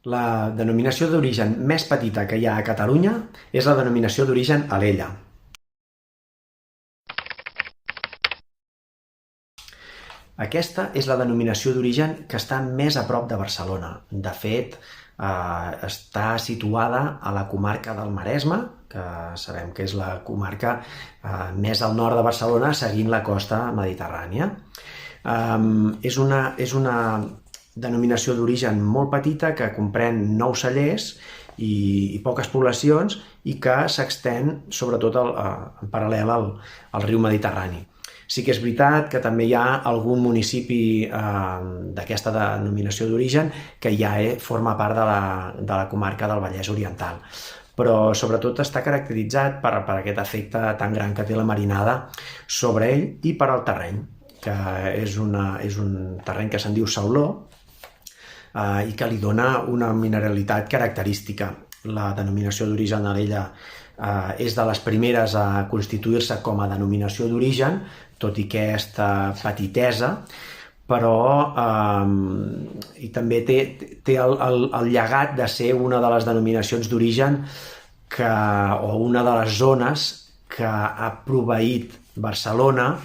La denominació d'origen més petita que hi ha a Catalunya és la denominació d'origen Alella. Aquesta és la denominació d'origen que està més a prop de Barcelona. De fet, està situada a la comarca del Maresme, que sabem que és la comarca més al nord de Barcelona, seguint la costa mediterrània. És una denominació d'origen molt petita que comprèn 9 cellers i poques poblacions i que s'extén sobretot en paral·lel al riu Mediterrani. Sí que és veritat que també hi ha algun municipi d'aquesta denominació d'origen que ja forma part de la comarca del Vallès Oriental, però sobretot està caracteritzat per aquest efecte tan gran que té la marinada sobre ell i per al terreny, que és un terreny que se'n diu sauló i que li dona una mineralitat característica. La denominació d'origen Alella és de les primeres a constituir-se com a denominació d'origen, tot i aquesta petitesa, però i també té el llegat de ser una de les denominacions d'origen o una de les zones que ha proveït Barcelona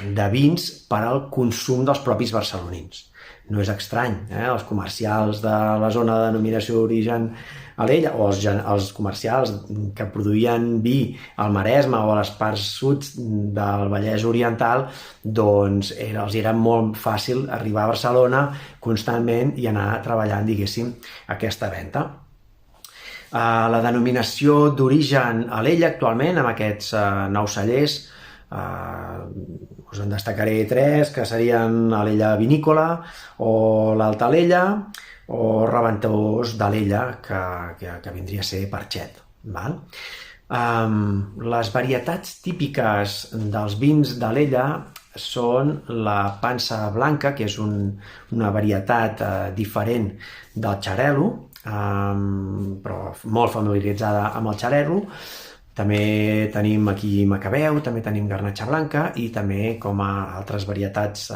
de vins per al consum dels propis barcelonins. No és estrany, els comercials de la zona de denominació d'origen Alella o els comercials que produïen vi al Maresme o a les parts sud del Vallès Oriental, doncs els era molt fàcil arribar a Barcelona constantment i anar treballant, diguéssim, aquesta venda. La denominació d'origen Alella actualment, amb aquests 9 cellers, us en destacaré 3, que serien Alella Vinícola o l'Alta Alella o Reventós d'Alella, que vindria a ser Parxet. Les varietats típiques dels vins d'Alella són la pansa blanca, que és una varietat diferent del xarel·lo, però molt familiaritzada amb el xarel·lo. També tenim aquí Macabeu, també tenim Garnatxa Blanca i també com a altres varietats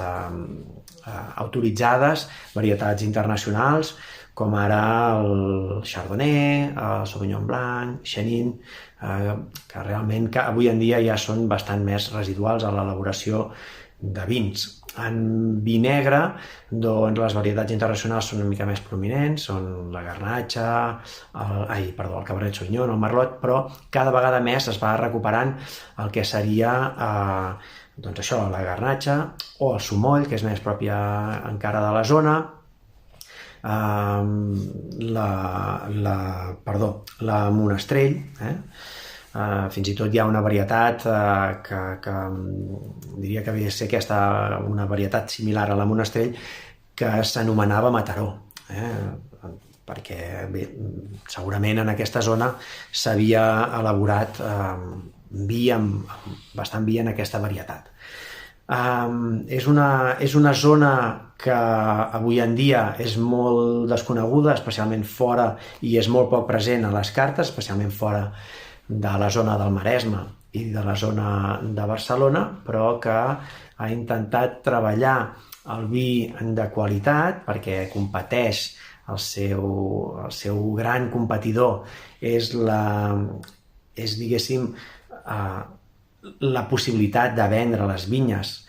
autoritzades, varietats internacionals, com ara el Chardonnay, el Sauvignon Blanc, Chenin, que realment avui en dia ja són bastant més residuals a l'elaboració de vins. En vi negre, doncs les varietats internacionals són una mica més prominents, són la Garnatxa, el Cabernet Sauvignon, el Merlot, però cada vegada més es va recuperant el que seria doncs això, la Garnatxa o el Sumoll, que és més pròpia encara de la zona, la Monastrell, fins i tot hi ha una varietat que diria que ve a ser una varietat similar a la Monastrell que s'anomenava Mataró, perquè segurament en aquesta zona s'havia elaborat bastant vi en aquesta varietat. És una zona que avui en dia és molt desconeguda, especialment fora, i és molt poc present a les cartes, especialment fora de la zona del Maresme i de la zona de Barcelona, però que ha intentat treballar el vi de qualitat perquè competeix, el seu gran competidor és diguéssim, la possibilitat de vendre les vinyes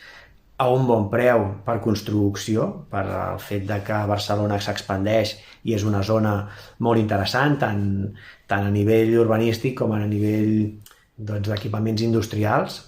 a un bon preu per construcció, per el fet que Barcelona s'expandeix i és una zona molt interessant, tant a nivell urbanístic com a nivell d'equipaments industrials.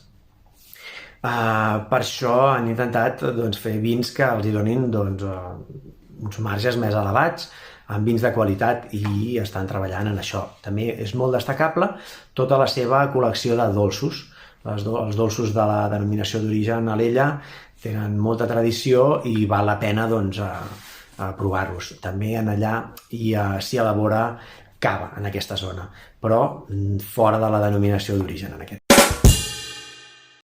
Per això han intentat fer vins que els donin uns marges més elevats, amb vins de qualitat, i estan treballant en això. També és molt destacable tota la seva col·lecció de dolços. Els dolços de la denominació d'origen Alella tenen molta tradició i val la pena provar-los. També allà s'hi elabora cava en aquesta zona, però fora de la denominació d'origen en aquest